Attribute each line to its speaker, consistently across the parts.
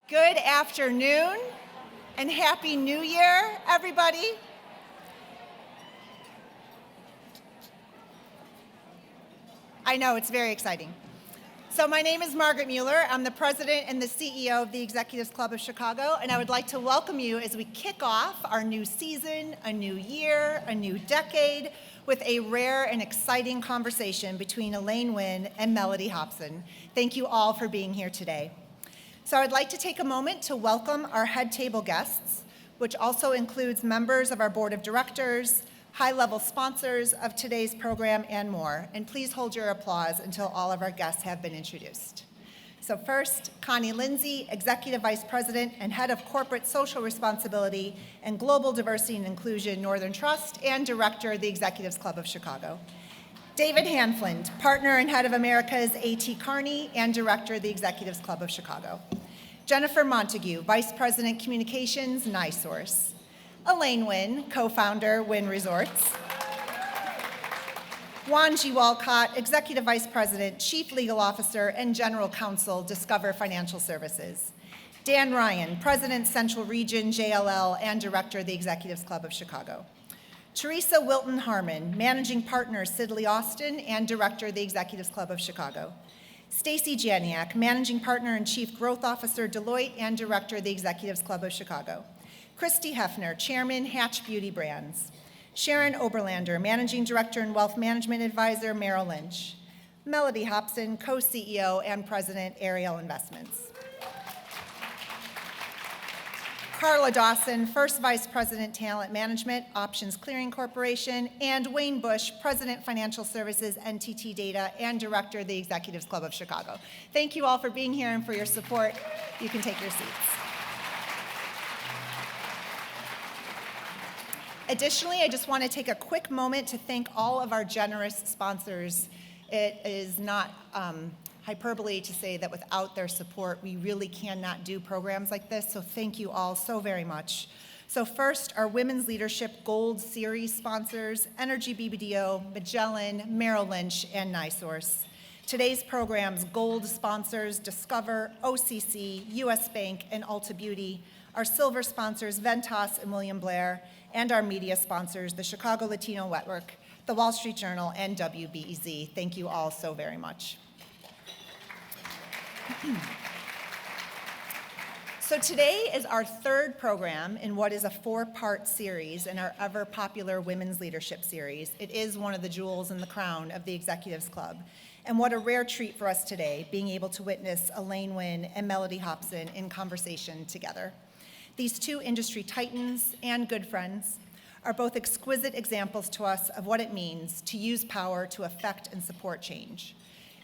Speaker 1: Good afternoon and Happy New Year, everybody. I know, it's very exciting. So my name is Margaret Mueller. I'm the president and the CEO of the Executives Club of Chicago, and I would like to welcome you as we kick off our new season, a new year, a new decade, with a rare and exciting conversation between Elaine Wynn and Mellody Hobson. Thank you all for being here today. So I'd like to take a moment to welcome our head table guests, which also includes members of our board of directors, high-level sponsors of today's program, and more. And please hold your applause until all of our guests have been introduced. So first, Connie Lindsay, Executive Vice President and Head of Corporate Social Responsibility and Global Diversity and Inclusion, Northern Trust, and Director of the Executives Club of Chicago. David Hanfland, Partner and Head of America's A.T. Kearney and Director of the Executives Club of Chicago. Jennifer Montague, Vice President Communications, NiSource. Elaine Wynn, Co-Founder, Wynn Resorts. Wanji Walcott, Executive Vice President, Chief Legal Officer, and General Counsel, Discover Financial Services. Dan Ryan, President, Central Region, JLL, and Director of the Executives Club of Chicago. Teresa Wilton Harmon, Managing Partner, Sidley Austin, and Director of the Executives Club of Chicago. Stacy Janiak, Managing Partner and Chief Growth Officer, Deloitte, and Director of the Executives Club of Chicago. Christy Hefner, Chairman, Hatch Beauty Brands. Sharon Oberlander, Managing Director and Wealth Management Advisor, Merrill Lynch. Mellody Hobson, Co-CEO and President, Ariel Investments. Carla Dawson, First Vice President, Talent Management, Options Clearing Corporation, and Wayne Bush, President, Financial Services, NTT Data, and Director of the Executives Club of Chicago. Thank you all for being here and for your support. You can take your seats. Additionally, I just want to take a quick moment to thank all of our generous sponsors. It is not hyperbole to say that without their support, we really cannot do programs like this, so thank you all so very much. So first, our Women's Leadership Gold Series sponsors, Energy BBDO, Magellan, Merrill Lynch, and NiSource. Today's program's gold sponsors, Discover, OCC, US Bank, and Ulta Beauty. Our silver sponsors, Ventas and William Blair, and our media sponsors, the Chicago Latino Network, the Wall Street Journal, and WBEZ. Thank you all so very much. So today is our third program in what is a four-part series in our ever-popular Women's Leadership Series. It is one of the jewels in the crown of the Executives Club. And what a rare treat for us today, being able to witness Elaine Wynn and Mellody Hobson in conversation together. These two industry titans and good friends are both exquisite examples to us of what it means to use power to affect and support change.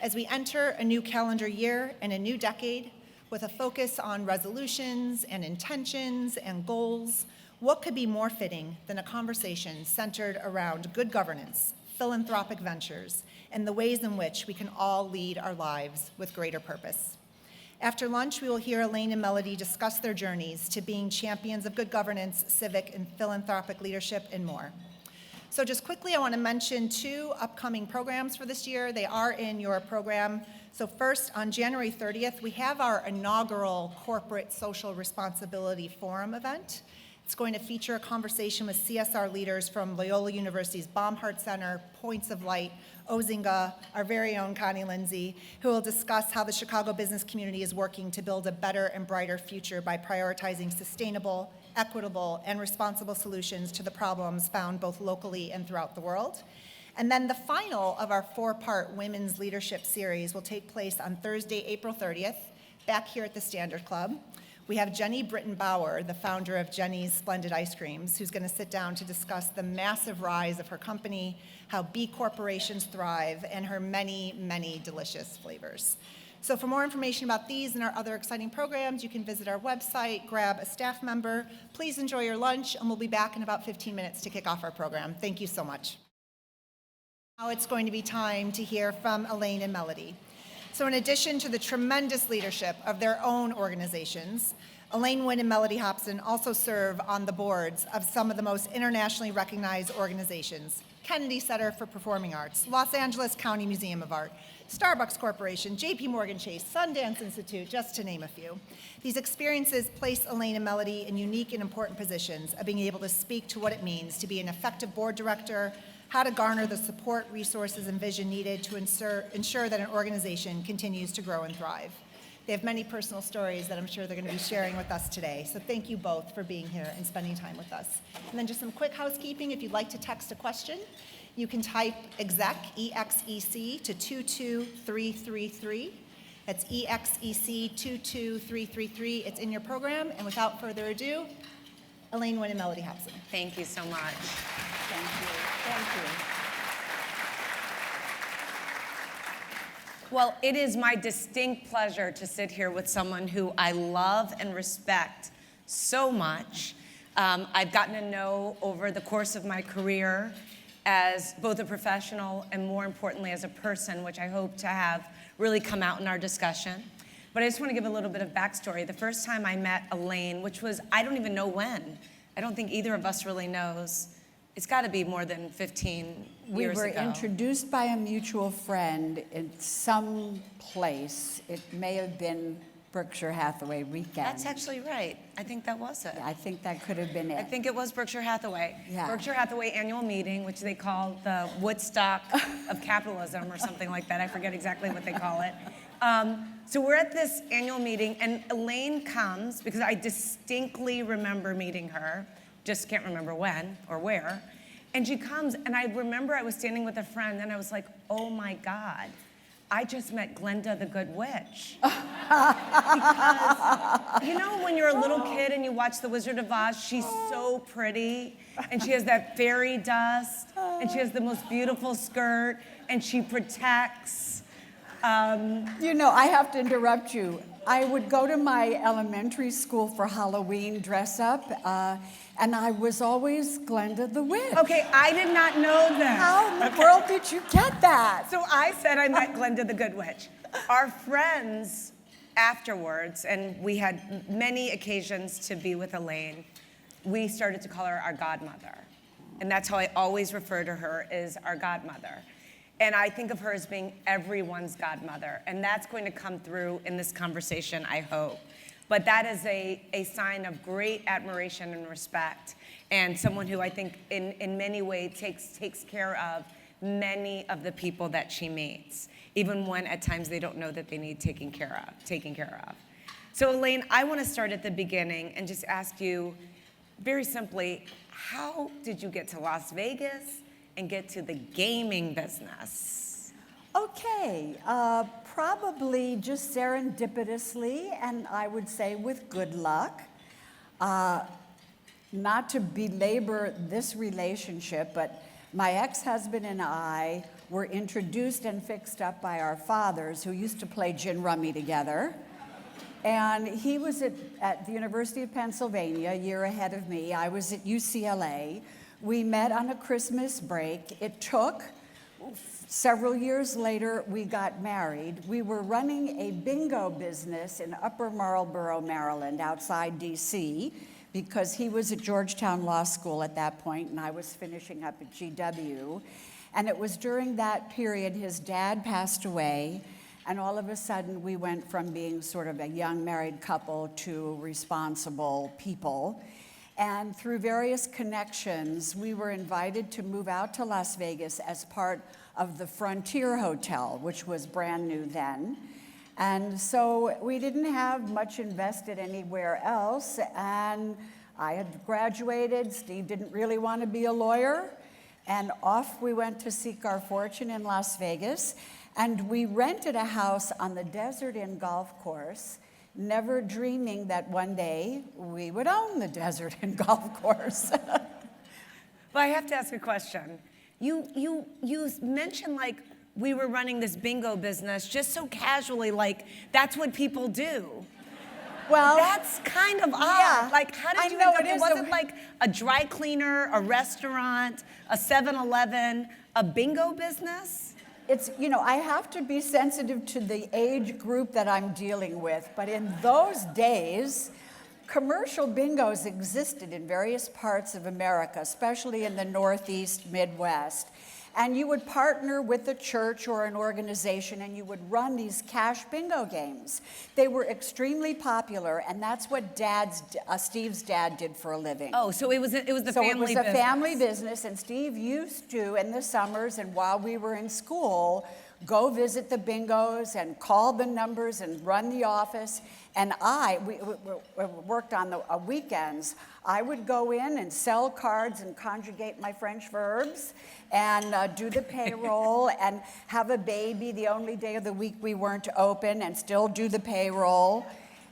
Speaker 1: As we enter a new calendar year and a new decade with a focus on resolutions and intentions and goals, what could be more fitting than a conversation centered around good governance, philanthropic ventures, and the ways in which we can all lead our lives with greater purpose. After lunch, we will hear Elaine and Mellody discuss their journeys to being champions of good governance, civic and philanthropic leadership, and more. So just quickly, I want to mention two upcoming programs for this year. They are in your program. So first, on January 30th, we have our inaugural Corporate Social Responsibility Forum event. It's going to feature a conversation with CSR leaders from Loyola University's Baumhart Center, Points of Light, Ozinga, our very own Connie Lindsay, who will discuss how the Chicago business community is working to build a better and brighter future by prioritizing sustainable, equitable, and responsible solutions to the problems found both locally and throughout the world. And then the final of our four-part Women's Leadership Series will take place on Thursday, April 30th, back here at the Standard Club. We have Jenny Britton-Bauer, the founder of Jenny's Splendid Ice Creams, who's going to sit down to discuss the massive rise of her company, how B corporations thrive, and her many, many delicious flavors. So for more information about these and our other exciting programs, you can visit our website, grab a staff member. Please enjoy your lunch, and we'll be back in about 15 minutes to kick off our program. Thank you so much. Now it's going to be time to hear from Elaine and Mellody. So in addition to the tremendous leadership of their own organizations, Elaine Wynn and Mellody Hobson also serve on the boards of some of the most internationally recognized organizations: Kennedy Center for Performing Arts, Los Angeles County Museum of Art, Starbucks Corporation, JP Morgan Chase, Sundance Institute, just to name a few. These experiences place Elaine and Mellody in unique and important positions of being able to speak to what it means to be an effective board director, how to garner the support, resources, and vision needed to ensure that an organization continues to grow and thrive. They have many personal stories that I'm sure they're going to be sharing with us today. So thank you both for being here and spending time with us. And then just some quick housekeeping. If you'd like to text a question, you can type EXEC, E-X-E-C, to 22333. That's EXEC 22333. It's in your program. And without further ado, Elaine Wynn Mellody Hobson.
Speaker 2: Thank you so much.
Speaker 1: Thank you. Thank you.
Speaker 2: Well, it is my distinct pleasure to sit here with someone who I love and respect so much. I've gotten to know over the course of my career as both a professional and more importantly as a person, which I hope to have really come out in our discussion. But I just want to give a little bit of backstory. The first time I met Elaine, which was, I don't even know when. I don't think either of us really knows. It's got to be more than 15 years ago.
Speaker 3: We were introduced by a mutual friend in some place. It may have been Berkshire Hathaway weekend.
Speaker 2: That's actually right. I think that was it.
Speaker 3: I think that could have been it.
Speaker 2: I think it was Berkshire Hathaway.
Speaker 3: Yeah.
Speaker 2: Berkshire Hathaway annual meeting, which they call the Woodstock of capitalism or something like that. I forget exactly what they call it. So we're at this annual meeting, and Elaine comes, because I distinctly remember meeting her, just can't remember when or where, and she comes, and I remember I was standing with a friend, and I was like, oh my God, I just met Glenda the Good Witch. Because, you know, when you're a little kid and you watch The Wizard of Oz, she's so pretty, and she has that fairy dust, and she has the most beautiful skirt, and she protects.
Speaker 3: You know, I have to interrupt you. I would go to my elementary school for Halloween dress up, and I was always Glenda the Witch.
Speaker 2: Okay, I did not know that.
Speaker 3: How in the world did you get that?
Speaker 2: So I said I met Glenda the Good Witch. Our friends afterwards, and we had many occasions to be with Elaine, we started to call her our godmother. And that's how I always refer to her, as our godmother. And I think of her as being everyone's godmother. And that's going to come through in this conversation, I hope. But that is a sign of great admiration and respect, and someone who I think in many ways takes care of many of the people that she meets, even when at times they don't know that they need taken care of. So Elaine, I want to start at the beginning and just ask you very simply, how did you get to Las Vegas and get to the gaming business?
Speaker 3: Okay, probably just serendipitously, and I would say with good luck. Not to belabor this relationship, but my ex-husband and I were introduced and fixed up by our fathers, who used to play gin rummy together. And he was at the University of Pennsylvania, a year ahead of me. I was at UCLA. We met on a Christmas break. It took several years later, we got married. We were running a bingo business in Upper Marlboro, Maryland, outside DC, because he was at Georgetown Law School at that point, and I was finishing up at GW. And it was during that period his dad passed away, and all of a sudden we went from being sort of a young married couple to responsible people. And through various connections, we were invited to move out to Las Vegas as part of the Frontier Hotel, which was brand new then. And so we didn't have much invested anywhere else, and I had graduated. Steve didn't really want to be a lawyer, and off we went to seek our fortune in Las Vegas. And we rented a house on the Desert Inn golf course, never dreaming that one day we would own the Desert Inn golf course.
Speaker 2: But I have to ask a question. You mentioned like we were running this bingo business just so casually, like that's what people do.
Speaker 3: Well,
Speaker 2: that's kind of odd.
Speaker 3: Yeah,
Speaker 2: like how did you end up? It wasn't like a dry cleaner, a restaurant, a 7-Eleven, a bingo business?
Speaker 3: It's, you know, I have to be sensitive to the age group that I'm dealing with, but in those days, commercial bingos existed in various parts of America, especially in the Northeast, Midwest. And you would partner with a church or an organization and you would run these cash bingo games. They were extremely popular, and that's what Steve's dad did for a living.
Speaker 2: Oh, so it was the family business.
Speaker 3: So it was a family business, and Steve used to, in the summers and while we were in school, go visit the bingos and call the numbers and run the office. And we worked on the weekends. I would go in and sell cards and conjugate my French verbs and do the payroll and have a baby the only day of the week we weren't open and still do the payroll.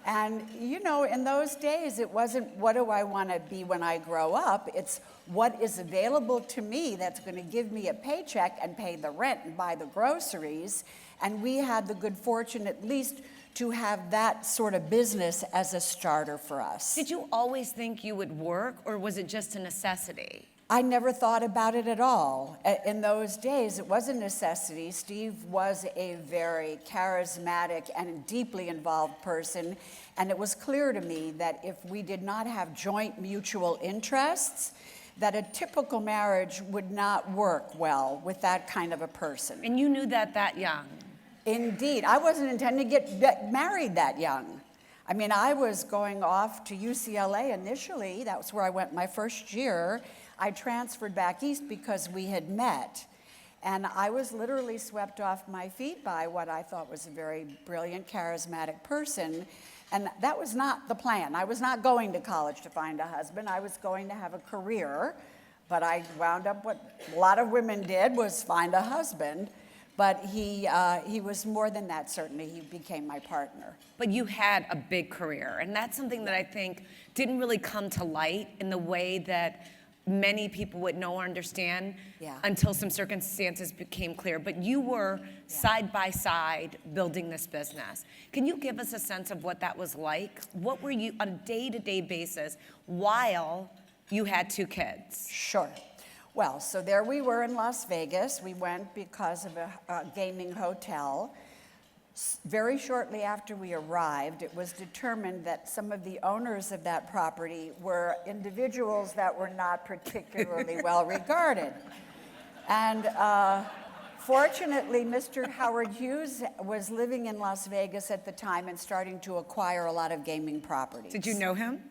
Speaker 3: And, you know, in those days, it wasn't what do I want to be when I grow up? It's what is available to me that's going to give me a paycheck and pay the rent and buy the groceries. And we had the good fortune at least to have that sort of business as a starter for us.
Speaker 2: Did you always think you would work, or was it just a necessity?
Speaker 3: I never thought about it at all. In those days, it was a necessity. Steve was a very charismatic and deeply involved person, and it was clear to me that if we did not have joint mutual interests, that a typical marriage would not work well with that kind of a person.
Speaker 2: And you knew that young?
Speaker 3: Indeed. I wasn't intending to get married that young. I mean, I was going off to UCLA initially. That was where I went my first year. I transferred back east because we had met. And I was literally swept off my feet by what I thought was a very brilliant, charismatic person. And that was not the plan. I was not going to college to find a husband. I was going to have a career. But I wound up what a lot of women did, was find a husband. But he was more than that, certainly. He became my partner.
Speaker 2: But you had a big career, and that's something that I think didn't really come to light in the way that many people would know or understand until some circumstances became clear. But you were side by side building this business. Can you give us a sense of what that was like? What were you on a day-to-day basis while you had two kids?
Speaker 3: Sure. Well, so there we were in Las Vegas. We went because of a gaming hotel. Very shortly after we arrived, it was determined that some of the owners of that property were individuals that were not particularly well regarded. And fortunately, Mr. Howard Hughes was living in Las Vegas at the time and starting to acquire a lot of gaming properties.
Speaker 2: Did you know him?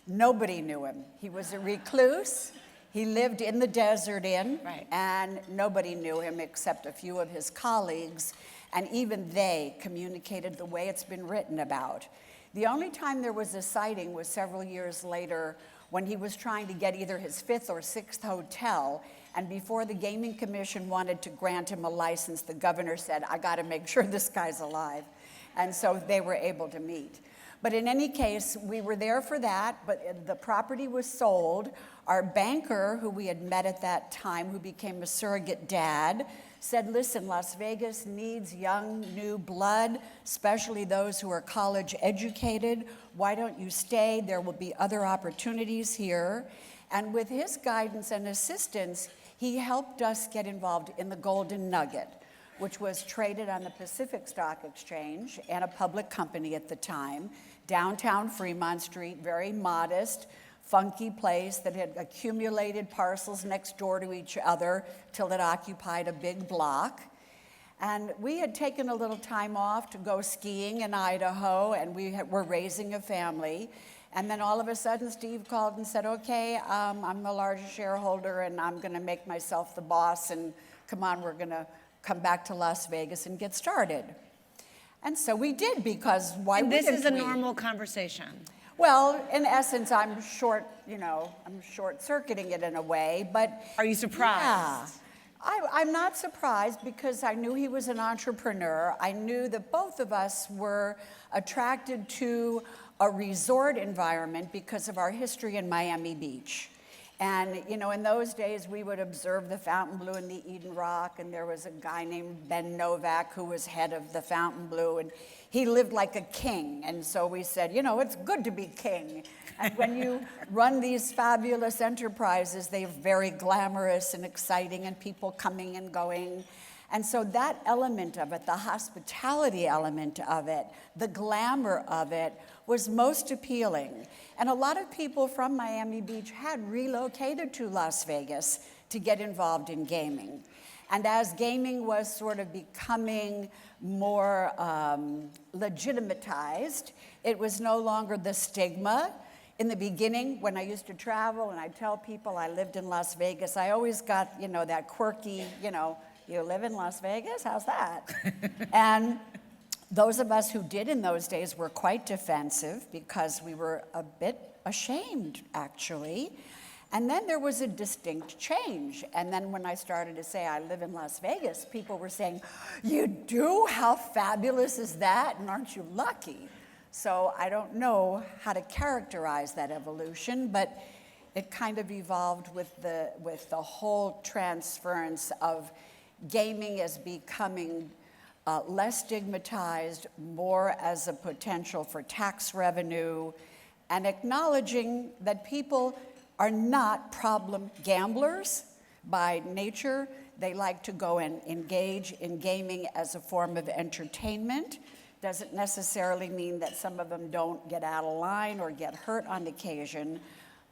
Speaker 3: Nobody knew him. He was a recluse. He lived in the Desert Inn, and nobody knew him except a few of his colleagues, and even they communicated the way it's been written about. The only time there was a sighting was several years later when he was trying to get either his fifth or sixth hotel, and before the Gaming Commission wanted to grant him a license, the governor said, I got to make sure this guy's alive. And so they were able to meet. But in any case, we were there for that, but the property was sold. Our banker, who we had met at that time, who became a surrogate dad, said, listen, Las Vegas needs young, new blood, especially those who are college educated. Why don't you stay? There will be other opportunities here. And with his guidance and assistance, he helped us get involved in the Golden Nugget, which was traded on the Pacific Stock Exchange and a public company at the time, downtown Fremont Street, very modest, funky place that had accumulated parcels next door to each other till it occupied a big block. And we had taken a little time off to go skiing in Idaho, and we were raising a family. And then all of a sudden, Steve called and said, okay, I'm the largest shareholder, and I'm going to make myself the boss, and come on, we're going to come back to Las Vegas and get started. And so we did, because why wouldn't we?
Speaker 2: This is a normal conversation.
Speaker 3: Well, in essence, I'm short-circuiting it in a way, but...
Speaker 2: Are you surprised?
Speaker 3: Yeah. I'm not surprised because I knew he was an entrepreneur. I knew that both of us were attracted to a resort environment because of our history in Miami Beach. And, you know, in those days, we would observe the Fontainebleau and the Eden Rock, and there was a guy named Ben Novak who was head of the Fontainebleau, and he lived like a king. And so we said, you know, it's good to be king. And when you run these fabulous enterprises, they're very glamorous and exciting, and people coming and going. And so that element of it, the hospitality element of it, the glamour of it, was most appealing. And a lot of people from Miami Beach had relocated to Las Vegas to get involved in gaming. And as gaming was sort of becoming more legitimatized, it was no longer the stigma. In the beginning, when I used to travel and I'd tell people I lived in Las Vegas, I always got, that quirky, you live in Las Vegas? How's that? And those of us who did in those days were quite defensive because we were a bit ashamed, actually. And then there was a distinct change. And then when I started to say I live in Las Vegas, people were saying, "You do? How fabulous is that? And aren't you lucky?" So I don't know how to characterize that evolution, but it kind of evolved with the whole transference of gaming as becoming less stigmatized, more as a potential for tax revenue, and acknowledging that people are not problem gamblers by nature. They like to go and engage in gaming as a form of entertainment. Doesn't necessarily mean that some of them don't get out of line or get hurt on occasion,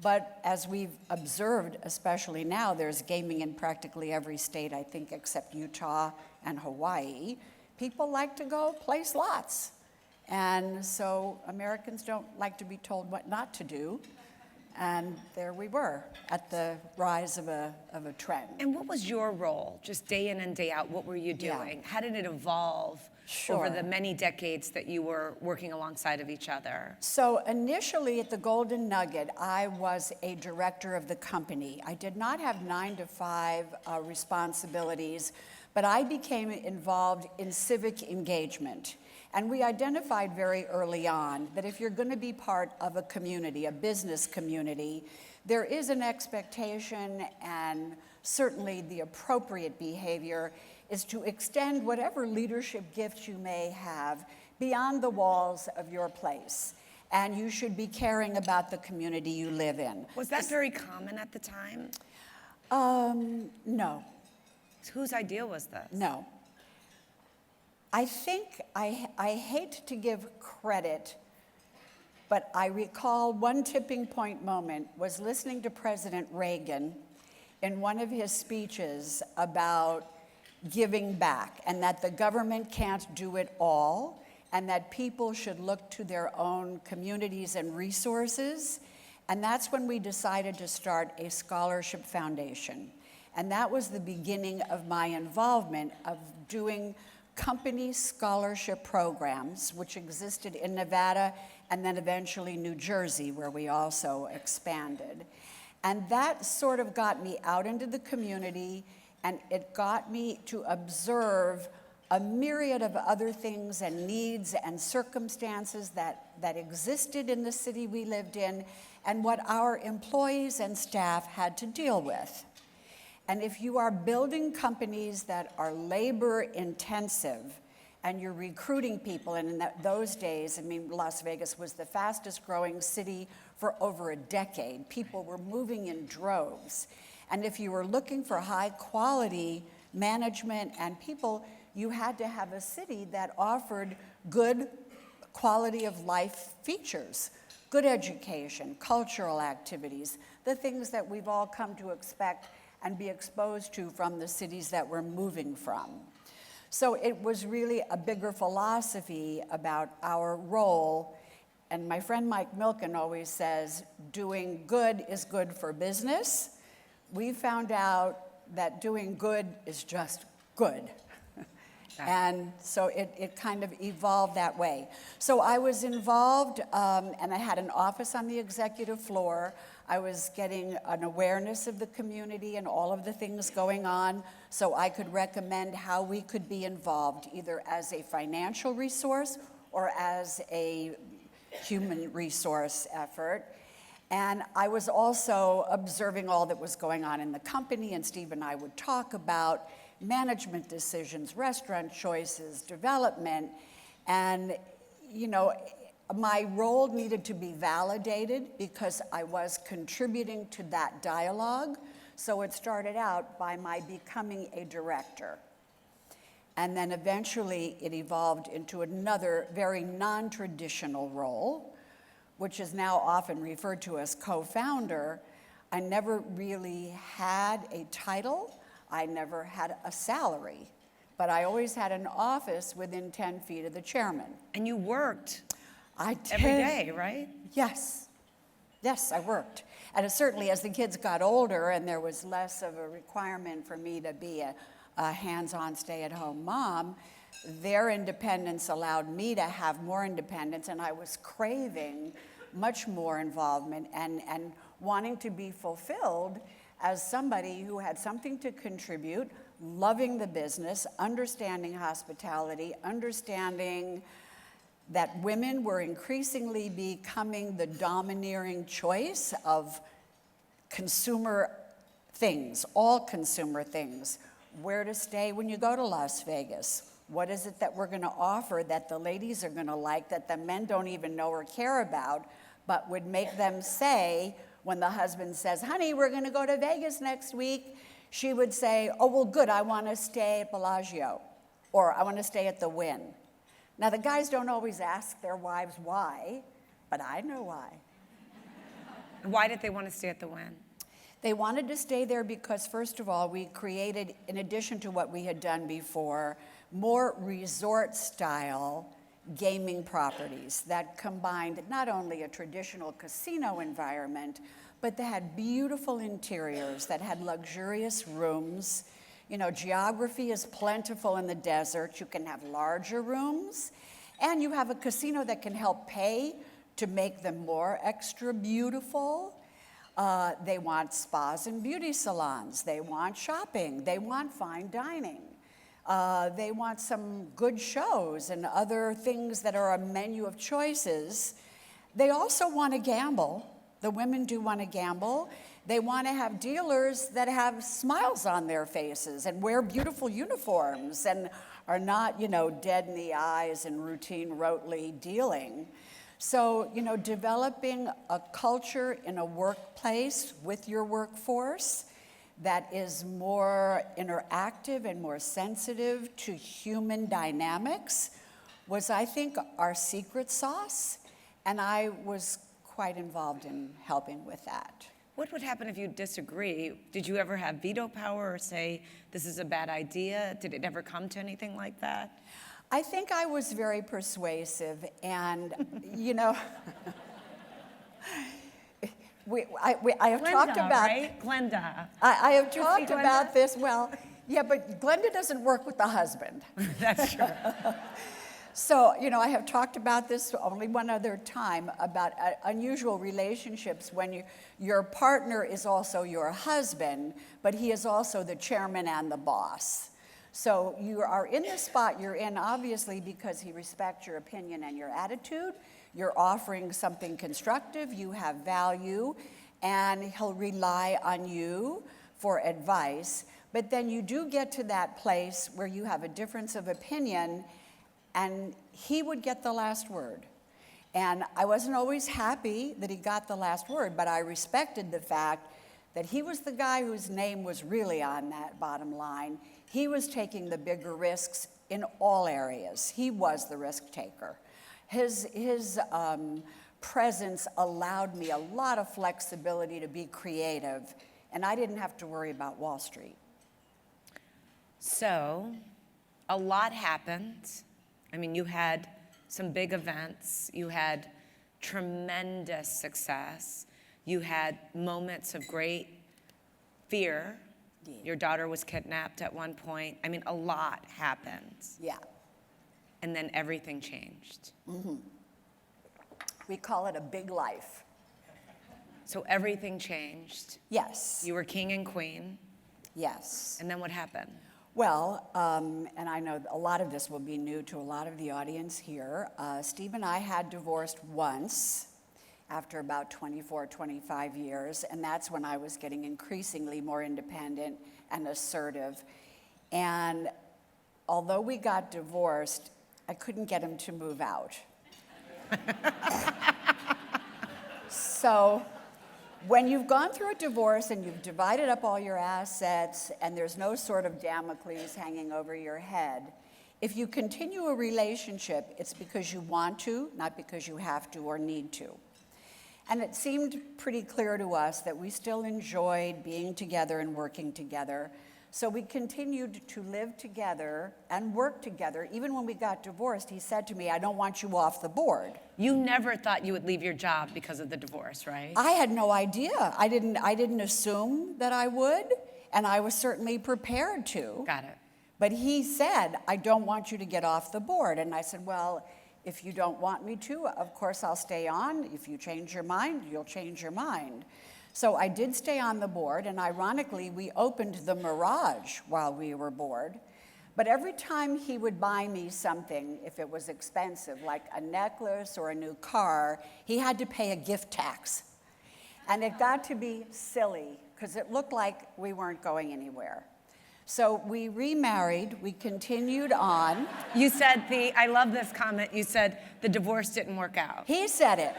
Speaker 3: but as we've observed, especially now, there's gaming in practically every state, I think, except Utah and Hawaii. People like to go play slots. And so Americans don't like to be told what not to do. And there we were at the rise of a trend.
Speaker 2: And what was your role, just day in and day out? What were you doing?
Speaker 3: Yeah.
Speaker 2: How did it evolve over the many decades that you were working alongside of each other?
Speaker 3: So initially at the Golden Nugget, I was a director of the company. I did not have 9 to 5 responsibilities, but I became involved in civic engagement. And we identified very early on that if you're going to be part of a community, a business community, there is an expectation, and certainly the appropriate behavior is to extend whatever leadership gifts you may have beyond the walls of your place. And you should be caring about the community you live in.
Speaker 2: Was that very common at the time?
Speaker 3: No.
Speaker 2: Whose idea was this?
Speaker 3: No. I think, I hate to give credit, but I recall one tipping point moment was listening to President Reagan in one of his speeches about giving back, and that the government can't do it all, and that people should look to their own communities and resources. And that's when we decided to start a scholarship foundation. And that was the beginning of my involvement of doing company scholarship programs, which existed in Nevada and then eventually New Jersey, where we also expanded. And that sort of got me out into the community, and it got me to observe a myriad of other things and needs and circumstances that existed in the city we lived in, and what our employees and staff had to deal with. And if you are building companies that are labor intensive and you're recruiting people, and in those days, Las Vegas was the fastest growing city for over a decade. People were moving in droves. And if you were looking for high quality management and people, you had to have a city that offered good quality of life features, good education, cultural activities, the things that we've all come to expect and be exposed to from the cities that we're moving from. So it was really a bigger philosophy about our role. And my friend Mike Milken always says, doing good is good for business. We found out that doing good is just good. And so it kind of evolved that way. So I was involved, and I had an office on the executive floor. I was getting an awareness of the community and all of the things going on, so I could recommend how we could be involved, either as a financial resource or as a human resource effort. And I was also observing all that was going on in the company, and Steve and I would talk about management decisions, restaurant choices, development, and my role needed to be validated because I was contributing to that dialogue. So it started out by my becoming a director. And then eventually it evolved into another very non-traditional role, which is now often referred to as co-founder. I never really had a title. I never had a salary, but I always had an office within 10 feet of the chairman.
Speaker 2: And you worked
Speaker 3: I did.
Speaker 2: every day, right?
Speaker 3: Yes. Yes, I worked. And certainly as the kids got older and there was less of a requirement for me to be a hands-on stay-at-home mom, their independence allowed me to have more independence, and I was craving much more involvement and wanting to be fulfilled as somebody who had something to contribute, loving the business, understanding hospitality, understanding that women were increasingly becoming the domineering choice of consumer things, all consumer things. Where to stay when you go to Las Vegas? What is it that we're going to offer that the ladies are going to like, that the men don't even know or care about, but would make them say, when the husband says, honey, we're going to go to Vegas next week, she would say, oh, well, good, I want to stay at Bellagio, or I want to stay at the Wynn. Now, the guys don't always ask their wives why, but I know why.
Speaker 2: Why did they want to stay at the Wynn?
Speaker 3: They wanted to stay there because, first of all, we created, in addition to what we had done before, more resort-style gaming properties that combined not only a traditional casino environment, but they had beautiful interiors that had luxurious rooms. You know, geography is plentiful in the desert. You can have larger rooms, and you have a casino that can help pay to make them more extra beautiful. They want spas and beauty salons. They want shopping. They want fine dining. They want some good shows and other things that are a menu of choices. They also want to gamble. The women do want to gamble. They want to have dealers that have smiles on their faces and wear beautiful uniforms and are not, you know, dead in the eyes and routine, rotely dealing. So, you know, developing a culture in a workplace with your workforce that is more interactive and more sensitive to human dynamics was, I think, our secret sauce, and I was quite involved in helping with that.
Speaker 2: What would happen if you disagree? Did you ever have veto power or say, this is a bad idea? Did it ever come to anything like that?
Speaker 3: I think I was very persuasive, and, you know, I have talked about,
Speaker 2: right? Glenda.
Speaker 3: I have talked
Speaker 2: Glenda?
Speaker 3: about this, well, yeah, but Glenda doesn't work with the husband.
Speaker 2: That's true.
Speaker 3: So, you know, I have talked about this only one other time, about unusual relationships when your partner is also your husband, but he is also the chairman and the boss. So you are in the spot you're in, obviously, because he respects your opinion and your attitude. You're offering something constructive, you have value, and he'll rely on you for advice. But then you do get to that place where you have a difference of opinion, and he would get the last word. And I wasn't always happy that he got the last word, but I respected the fact that he was the guy whose name was really on that bottom line. He was taking the bigger risks in all areas. He was the risk taker. His presence allowed me a lot of flexibility to be creative, and I didn't have to worry about Wall Street.
Speaker 2: So, a lot happened. I mean, you had some big events. You had tremendous success. You had moments of great fear. Yeah. Your daughter was kidnapped at one point. I mean, a lot happened.
Speaker 3: Yeah.
Speaker 2: And then everything changed.
Speaker 3: Mm-hmm. We call it a big life.
Speaker 2: So everything changed.
Speaker 3: Yes.
Speaker 2: You were king and queen.
Speaker 3: Yes.
Speaker 2: And then what happened?
Speaker 3: Well, and I know a lot of this will be new to a lot of the audience here. Steve and I had divorced once after about 24, 25 years, and that's when I was getting increasingly more independent and assertive. And although we got divorced, I couldn't get him to move out. So when you've gone through a divorce and you've divided up all your assets and there's no sort of Damocles hanging over your head, if you continue a relationship, it's because you want to, not because you have to or need to. And it seemed pretty clear to us that we still enjoyed being together and working together. So we continued to live together and work together. Even when we got divorced, he said to me, I don't want you off the board.
Speaker 2: You never thought you would leave your job because of the divorce, right?
Speaker 3: I had no idea. I didn't assume that I would, and I was certainly prepared to.
Speaker 2: Got it.
Speaker 3: But he said, I don't want you to get off the board. And I said, well, if you don't want me to, of course I'll stay on. If you change your mind, you'll change your mind. So I did stay on the board, and ironically, we opened the Mirage while we were bored. But every time he would buy me something, if it was expensive, like a necklace or a new car, he had to pay a gift tax. And it got to be silly, because it looked like we weren't going anywhere. So we remarried, we continued on.
Speaker 2: You said I love this comment, you said the divorce didn't work out.
Speaker 3: He said it.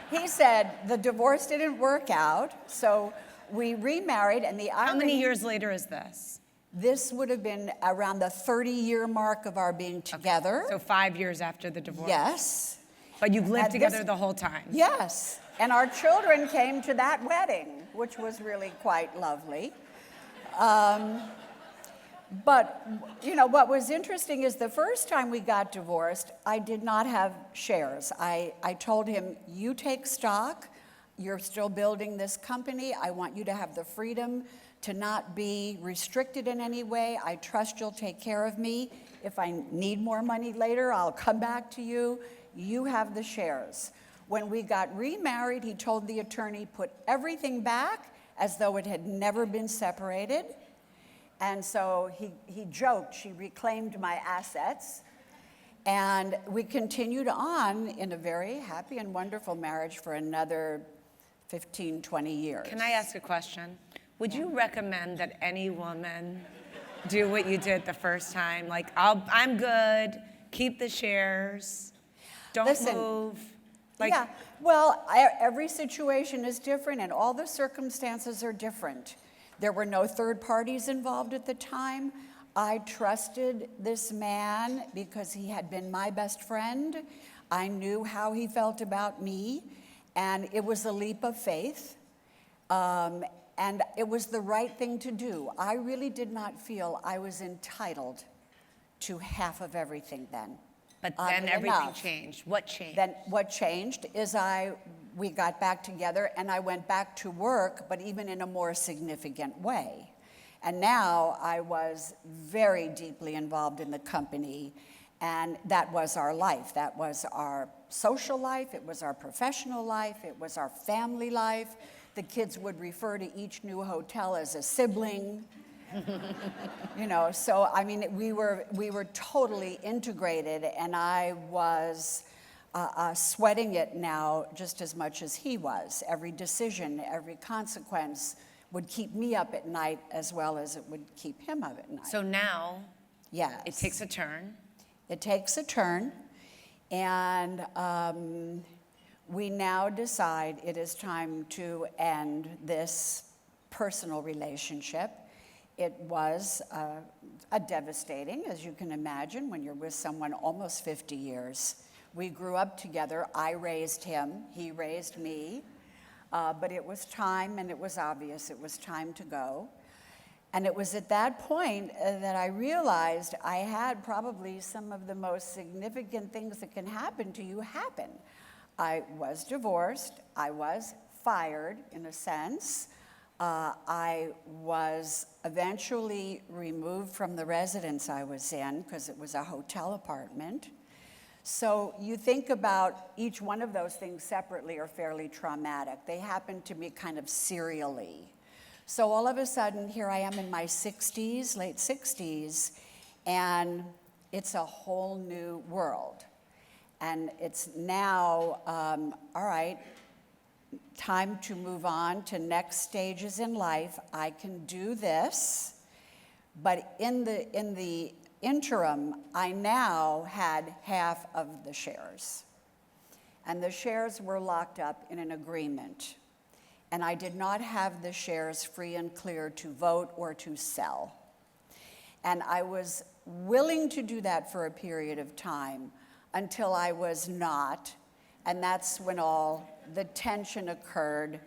Speaker 3: He said the divorce didn't work out, so we remarried, and the irony—
Speaker 2: How many years later is this?
Speaker 3: This would have been around the 30-year mark of our being together.
Speaker 2: So 5 years after the divorce?
Speaker 3: Yes.
Speaker 2: But you've lived
Speaker 3: And
Speaker 2: together
Speaker 3: this—
Speaker 2: the whole time?
Speaker 3: Yes. And our children came to that wedding, which was really quite lovely. But, you know, what was interesting is the first time we got divorced, I did not have shares. I told him, you take stock, you're still building this company, I want you to have the freedom to not be restricted in any way. I trust you'll take care of me. If I need more money later, I'll come back to you. You have the shares. When we got remarried, he told the attorney, put everything back as though it had never been separated. And so he joked, she reclaimed my assets. And we continued on in a very happy and wonderful marriage for another 15, 20 years.
Speaker 2: Can I ask a question? Would you recommend that any woman do what you did the first time? Like, I'm good, keep the shares, don't
Speaker 3: Listen,
Speaker 2: move.
Speaker 3: Yeah, well, every situation is different, and all the circumstances are different. There were no third parties involved at the time. I trusted this man because he had been my best friend. I knew how he felt about me, and it was a leap of faith. And it was the right thing to do. I really did not feel I was entitled to half of everything then.
Speaker 2: But then everything changed. What changed?
Speaker 3: Then what changed is we got back together, and I went back to work, but even in a more significant way. And now I was very deeply involved in the company, and that was our life. That was our social life, it was our professional life, it was our family life. The kids would refer to each new hotel as a sibling. You know, so I mean, we were totally integrated, and I was sweating it now just as much as he was. Every decision, every consequence would keep me up at night as well as it would keep him up at night.
Speaker 2: So now,
Speaker 3: yes,
Speaker 2: it takes a turn.
Speaker 3: It takes a turn, and we now decide it is time to end this personal relationship. It was a devastating, as you can imagine, when you're with someone almost 50 years. We grew up together. I raised him. He raised me. But it was time, and it was obvious it was time to go. And it was at that point that I realized I had probably some of the most significant things that can happen to you happen. I was divorced. I was fired, in a sense. I was eventually removed from the residence I was in because it was a hotel apartment. So you think about each one of those things separately are fairly traumatic. They happen to me kind of serially. So all of a sudden, here I am in my 60s, late 60s, and it's a whole new world. And it's now, all right, time to move on to next stages in life. I can do this, but in the interim, I now had half of the shares. And the shares were locked up in an agreement. And I did not have the shares free and clear to vote or to sell. And I was willing to do that for a period of time until I was not. And that's when all the tension occurred.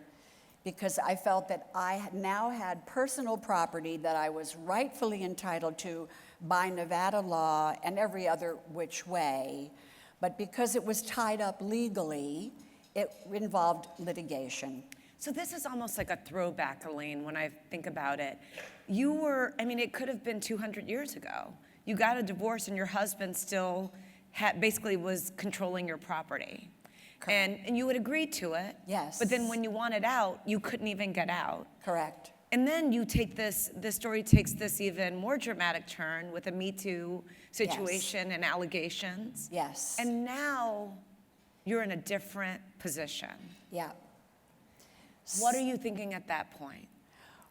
Speaker 3: because I felt that I now had personal property that I was rightfully entitled to by Nevada law and every other which way. But because it was tied up legally, it involved litigation.
Speaker 2: So this is almost like a throwback, Elaine, when I think about it. You were, I mean, it could have been 200 years ago. You got a divorce and your husband still basically was controlling your property. And you would agree to it.
Speaker 3: Yes.
Speaker 2: But then when you wanted out, you couldn't even get out.
Speaker 3: Correct.
Speaker 2: And then you take this story takes this even more dramatic turn with a MeToo situation and allegations.
Speaker 3: Yes.
Speaker 2: And now you're in a different position.
Speaker 3: Yeah.
Speaker 2: What are you thinking at that point?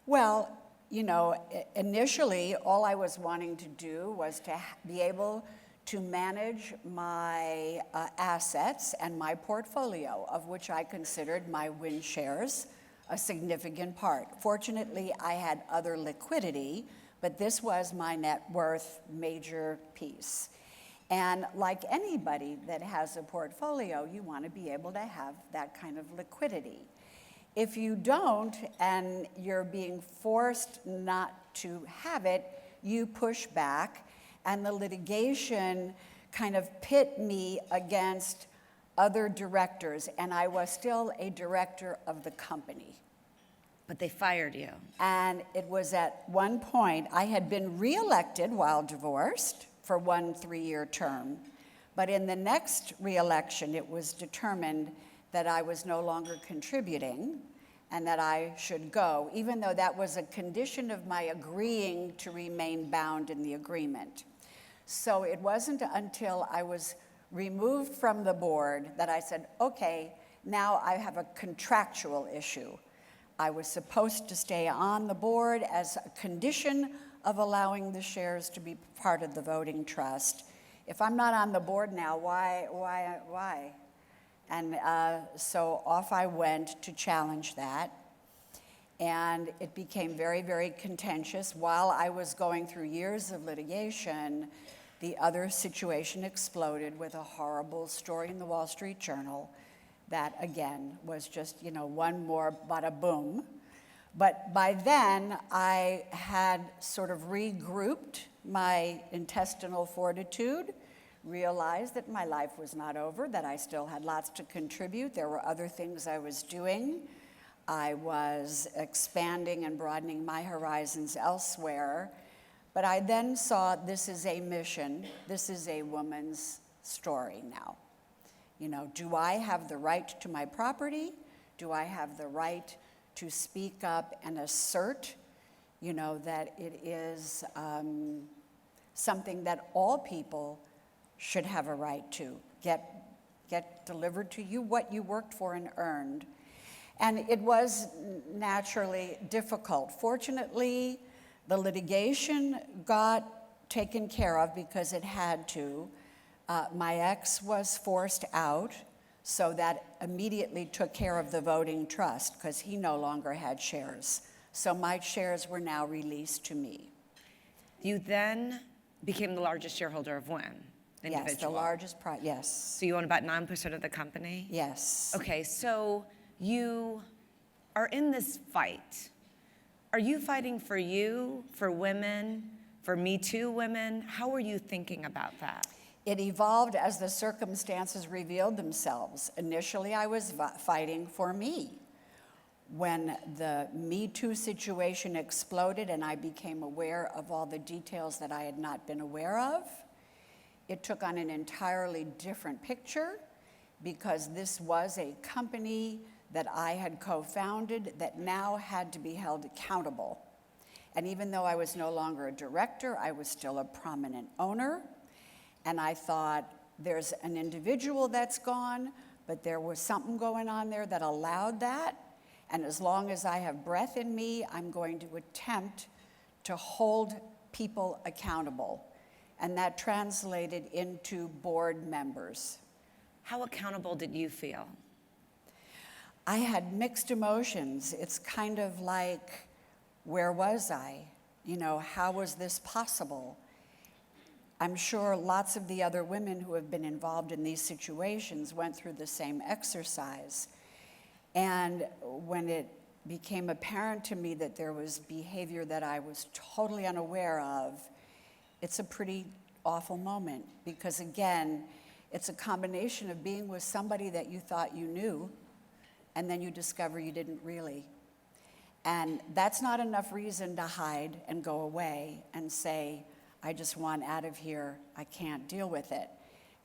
Speaker 3: Well, you know, initially, all I was wanting to do was to be able to manage my assets and my portfolio, of which I considered my Wynn shares a significant part. Fortunately, I had other liquidity, but this was my net worth major piece. And like anybody that has a portfolio, you want to be able to have that kind of liquidity. If you don't, and you're being forced not to have it, you push back, and the litigation kind of pit me against other directors, and I was still a director of the company.
Speaker 2: But they fired you.
Speaker 3: And it was at one point, I had been reelected while divorced for 1 3-year term, but in the next reelection, it was determined that I was no longer contributing and that I should go, even though that was a condition of my agreeing to remain bound in the agreement. So it wasn't until I was removed from the board that I said, okay, now I have a contractual issue. I was supposed to stay on the board as a condition of allowing the shares to be part of the voting trust. If I'm not on the board now, why? And so off I went to challenge that. And it became very, very contentious. While I was going through years of litigation, the other situation exploded with a horrible story in the Wall Street Journal that, again, was just, you know, one more bada boom. But by then, I had sort of regrouped my intestinal fortitude, realized that my life was not over, that I still had lots to contribute. There were other things I was doing. I was expanding and broadening my horizons elsewhere. But I then saw this is a mission. This is a woman's story now. You know, do I have the right to my property? Do I have the right to speak up and assert, you know, that it is something that all people should have a right to get delivered to you what you worked for and earned. And it was naturally difficult. Fortunately, the litigation got taken care of because it had to. My ex was forced out, so that immediately took care of the voting trust because he no longer had shares. So my shares were now released to me.
Speaker 2: You then became the largest shareholder of Wynn. Individual.
Speaker 3: Yes, the largest, yes.
Speaker 2: So you own about 9% of the company?
Speaker 3: Yes.
Speaker 2: Okay, so you are in this fight. Are you fighting for you, for women, for Me Too women? How are you thinking about that?
Speaker 3: It evolved as the circumstances revealed themselves. Initially, I was fighting for me. When the Me Too situation exploded and I became aware of all the details that I had not been aware of, it took on an entirely different picture because this was a company that I had co-founded that now had to be held accountable. And even though I was no longer a director, I was still a prominent owner. And I thought, there's an individual that's gone, but there was something going on there that allowed that. And as long as I have breath in me, I'm going to attempt to hold people accountable. And that translated into board members.
Speaker 2: How accountable did you feel?
Speaker 3: I had mixed emotions. It's kind of like, where was I? You know, how was this possible? I'm sure lots of the other women who have been involved in these situations went through the same exercise. And when it became apparent to me that there was behavior that I was totally unaware of, it's a pretty awful moment, because again, it's a combination of being with somebody that you thought you knew, and then you discover you didn't really. And that's not enough reason to hide and go away and say, I just want out of here, I can't deal with it.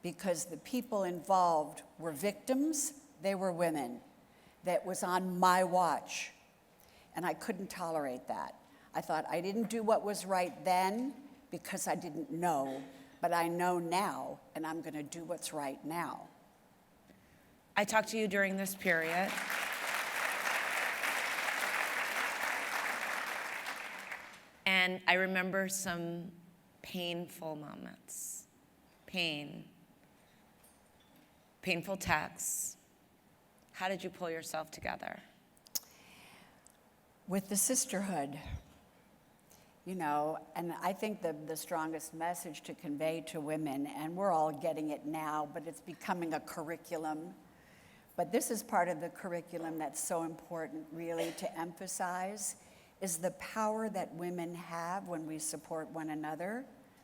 Speaker 3: Because the people involved were victims, they were women. That was on my watch, and I couldn't tolerate that. I thought I didn't do what was right then because I didn't know, but I know now, and I'm gonna do what's right now.
Speaker 2: I talked to you during this period. And I remember some painful moments, painful texts. How did you pull yourself together?
Speaker 3: With the sisterhood, you know, and I think the strongest message to convey to women, and we're all getting it now, but it's becoming a curriculum. But this is part of the curriculum that's so important, really, to emphasize, is the power that women have when we support one another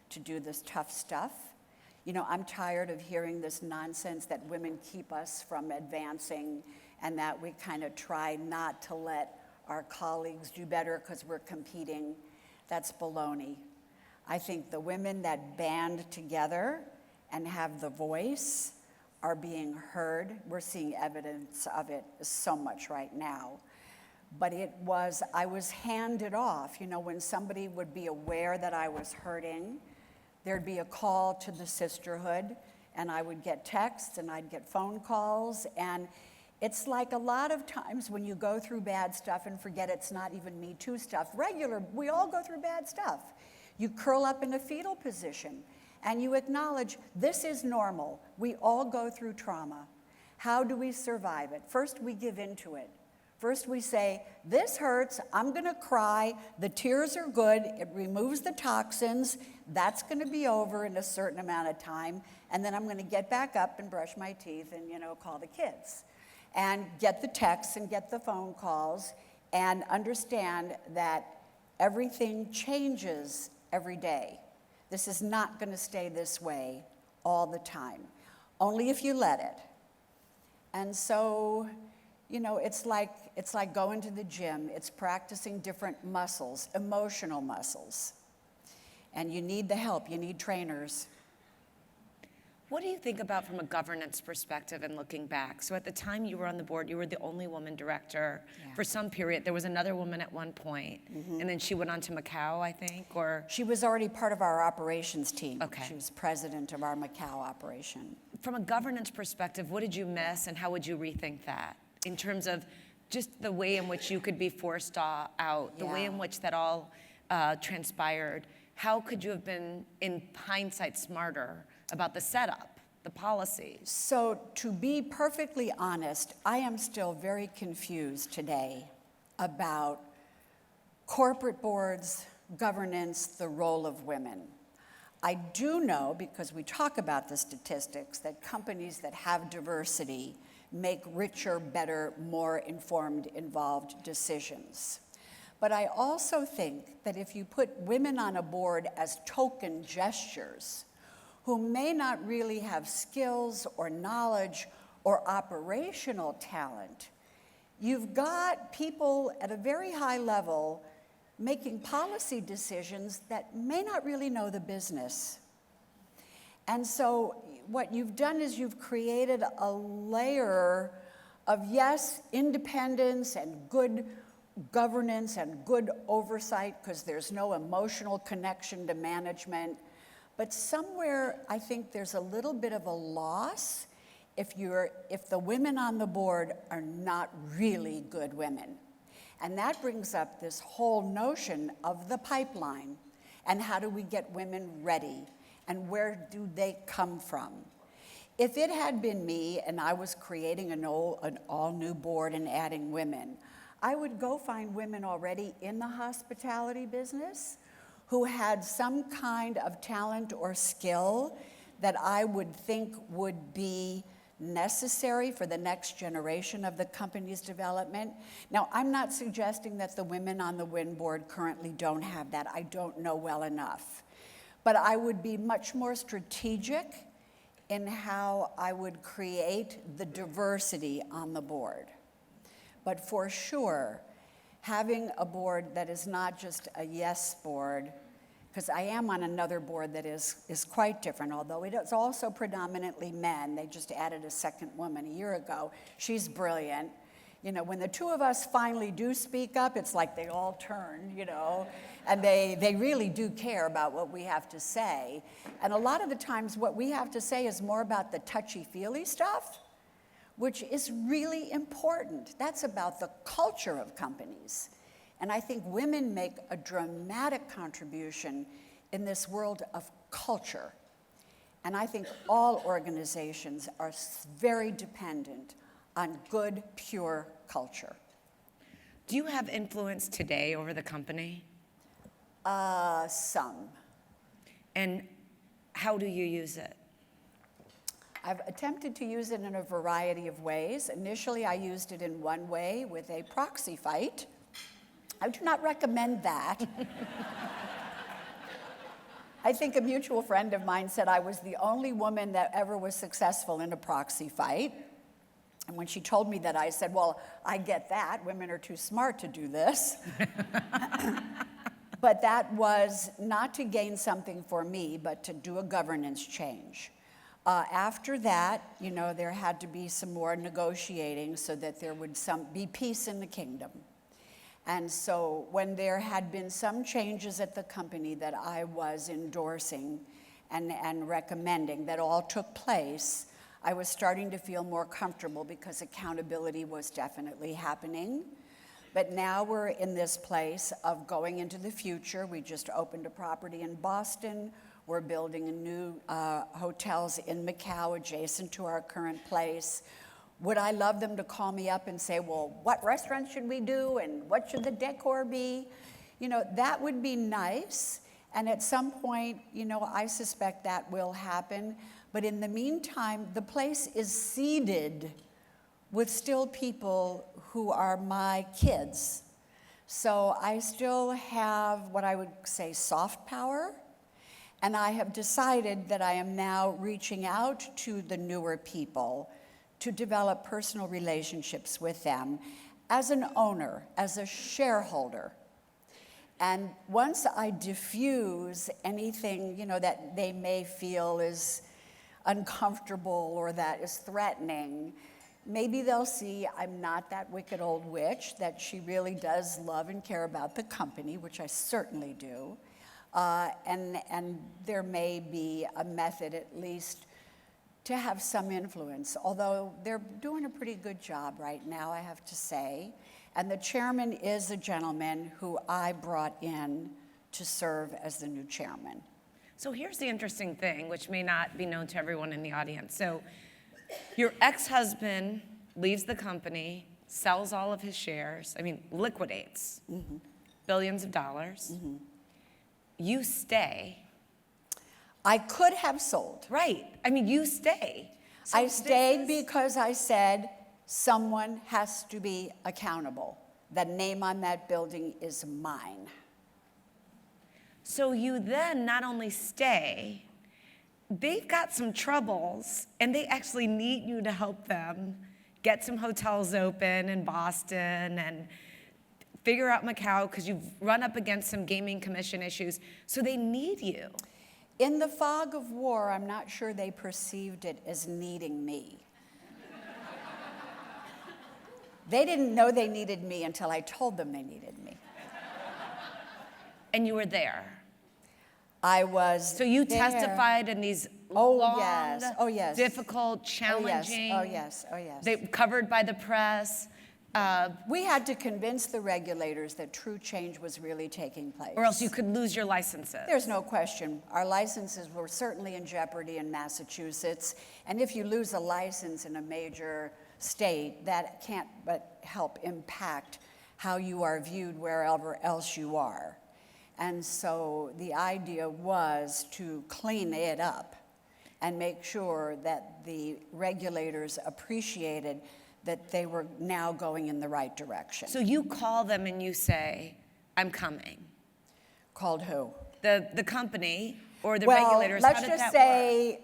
Speaker 3: to do this tough stuff. You know, I'm tired of hearing this nonsense that women keep us from advancing and that we kind of try not to let our colleagues do better because we're competing. That's baloney. I think the women that band together and have the voice are being heard. We're seeing evidence of it so much right now. But I was handed off. You know, when somebody would be aware that I was hurting, there'd be a call to the sisterhood, and I would get texts and I'd get phone calls. And it's like a lot of times when you go through bad stuff and forget it's not even MeToo stuff, we all go through bad stuff. You curl up in a fetal position and you acknowledge this is normal. We all go through trauma. How do we survive it? First, we give into it. First, we say, this hurts, I'm gonna cry, the tears are good, it removes the toxins, that's gonna be over in a certain amount of time, and then I'm gonna get back up and brush my teeth and, you know, call the kids. And get the texts and get the phone calls and understand that everything changes every day. This is not gonna stay this way all the time, only if you let it. And so, you know, it's like going to the gym. It's practicing different muscles, emotional muscles. And you need the help, you need trainers.
Speaker 2: What do you think about from a governance perspective and looking back? So at the time you were on the board, you were the only woman director for some period. There was another woman at one point, and then she went on to Macau, I think, or?
Speaker 3: She was already part of our operations team.
Speaker 2: Okay.
Speaker 3: She was president of our Macau operation.
Speaker 2: From a governance perspective, what did you miss and how would you rethink that? In terms of just the way in which you could be forced out, the way in which that all transpired. How could you have been, in hindsight, smarter about the setup, the policies?
Speaker 3: So to be perfectly honest, I am still very confused today about corporate boards, governance, the role of women. I do know, because we talk about the statistics, that companies that have diversity make richer, better, more informed, involved decisions. But I also think that if you put women on a board as token gestures, who may not really have skills or knowledge or operational talent, you've got people at a very high level making policy decisions that may not really know the business. And so what you've done is you've created a layer of, yes, independence and good governance and good oversight, because there's no emotional connection to management. But somewhere, I think there's a little bit of a loss if the women on the board are not really good women. And that brings up this whole notion of the pipeline and how do we get women ready and where do they come from? If it had been me and I was creating an all-new board and adding women, I would go find women already in the hospitality business who had some kind of talent or skill that I would think would be necessary for the next generation of the company's development. Now, I'm not suggesting that the women on the Wynn board currently don't have that. I don't know well enough. But I would be much more strategic in how I would create the diversity on the board. But for sure, having a board that is not just a yes board, because I am on another board that is quite different, although it is also predominantly men. They just added a second woman a year ago. She's brilliant. You know, when the two of us finally do speak up, it's like they all turn, you know, and they really do care about what we have to say. And a lot of the times what we have to say is more about the touchy-feely stuff, which is really important. That's about the culture of companies. And I think women make a dramatic contribution in this world of culture. And I think all organizations are very dependent on good, pure culture.
Speaker 2: Do you have influence today over the company?
Speaker 3: Some.
Speaker 2: And how do you use it?
Speaker 3: I've attempted to use it in a variety of ways. Initially, I used it in one way with a proxy fight. I do not recommend that. I think a mutual friend of mine said I was the only woman that ever was successful in a proxy fight. And when she told me that, I said, well, I get that. Women are too smart to do this. But that was not to gain something for me, but to do a governance change. After that, you know, there had to be some more negotiating so that there would be peace in the kingdom. And so when there had been some changes at the company that I was endorsing and recommending that all took place, I was starting to feel more comfortable because accountability was definitely happening. But now we're in this place of going into the future. We just opened a property in Boston. We're building a new hotels in Macau adjacent to our current place. Would I love them to call me up and say, well, what restaurant should we do and what should the decor be? You know, that would be nice. And at some point, you know, I suspect that will happen. But in the meantime, the place is seeded with still people who are my kids. So I still have what I would say soft power. And I have decided that I am now reaching out to the newer people to develop personal relationships with them as an owner, as a shareholder. And once I diffuse anything, you know, that they may feel is uncomfortable or that is threatening, maybe they'll see I'm not that wicked old witch, that she really does love and care about the company, which I certainly do. And there may be a method at least to have some influence, although they're doing a pretty good job right now, I have to say. And the chairman is a gentleman who I brought in to serve as the new chairman.
Speaker 2: So here's the interesting thing, which may not be known to everyone in the audience. So your ex-husband leaves the company, sells all of his shares, liquidates billions of dollars. You stay.
Speaker 3: I could have sold.
Speaker 2: Right. You stay. So
Speaker 3: I stayed because I said someone has to be accountable. The name on that building is mine.
Speaker 2: So you then not only stay, they've got some troubles, and they actually need you to help them get some hotels open in Boston and figure out Macau, because you've run up against some gaming commission issues. So they need you.
Speaker 3: In the fog of war, I'm not sure they perceived it as needing me. They didn't know they needed me until I told them they needed me.
Speaker 2: And you were there.
Speaker 3: I was
Speaker 2: So you
Speaker 3: there.
Speaker 2: testified in these
Speaker 3: yes.
Speaker 2: difficult, challenging.
Speaker 3: Oh yes.
Speaker 2: They covered by the press.
Speaker 3: We had to convince the regulators that true change was really taking place.
Speaker 2: Or else you could lose your licenses.
Speaker 3: There's no question. Our licenses were certainly in jeopardy in Massachusetts. And if you lose a license in a major state, that can't but help impact how you are viewed wherever else you are. And so the idea was to clean it up and make sure that the regulators appreciated that they were now going in the right direction.
Speaker 2: So you call them and you say, I'm coming.
Speaker 3: Called who?
Speaker 2: The company or the regulators?
Speaker 3: Let's
Speaker 2: How did
Speaker 3: just
Speaker 2: that
Speaker 3: say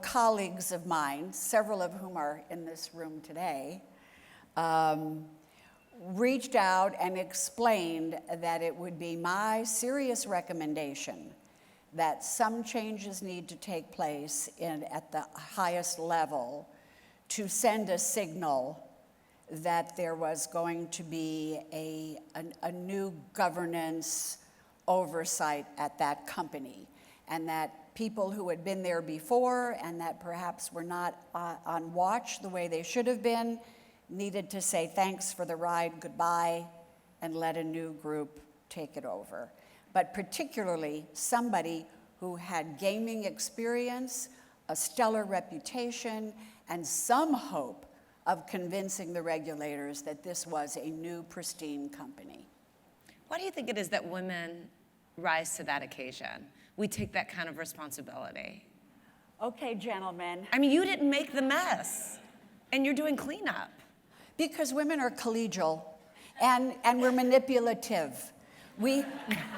Speaker 3: colleagues of mine, several of whom are in this room today, reached out and explained that it would be my serious recommendation that some changes need to take place at the highest level to send a signal that there was going to be a new governance oversight at that company, and that people who had been there before and that perhaps were not on watch the way they should have been needed to say thanks for the ride, goodbye, and let a new group take it over. But particularly somebody who had gaming experience, a stellar reputation, and some hope of convincing the regulators that this was a new, pristine company.
Speaker 2: Why do you think it is that women rise to that occasion? We take that kind of responsibility.
Speaker 3: Okay, gentlemen.
Speaker 2: I mean, you didn't make the mess, and you're doing cleanup.
Speaker 3: Because women are collegial, and we're manipulative. We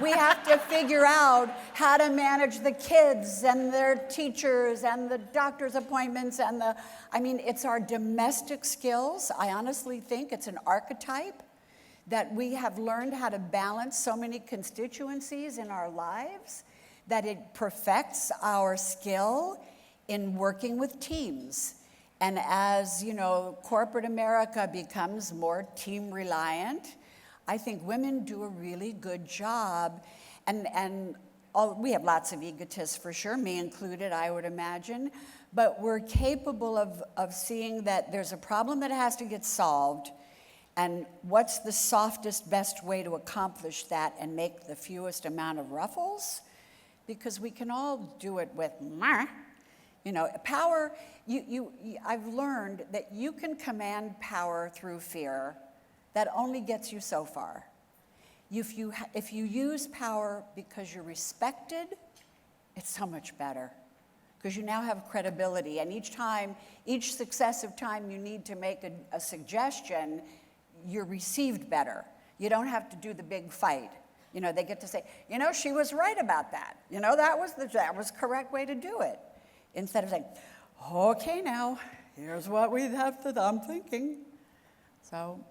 Speaker 3: have to figure out how to manage the kids and their teachers and the doctor's appointments it's our domestic skills. I honestly think it's an archetype that we have learned how to balance so many constituencies in our lives that it perfects our skill in working with teams. And as, corporate America becomes more team reliant, I think women do a really good job. We have lots of egotists for sure, me included, I would imagine. But we're capable of seeing that there's a problem that has to get solved. And what's the softest, best way to accomplish that and make the fewest amount of ruffles? Because we can all do it with power. I've learned that you can command power through fear. That only gets you so far. If you use power because you're respected, it's so much better. Because you now have credibility. And each successive time you need to make a suggestion, you're received better. You don't have to do the big fight. They get to say, she was right about that. That was the correct way to do it. Instead of saying, okay, now, here's what I'm thinking. So,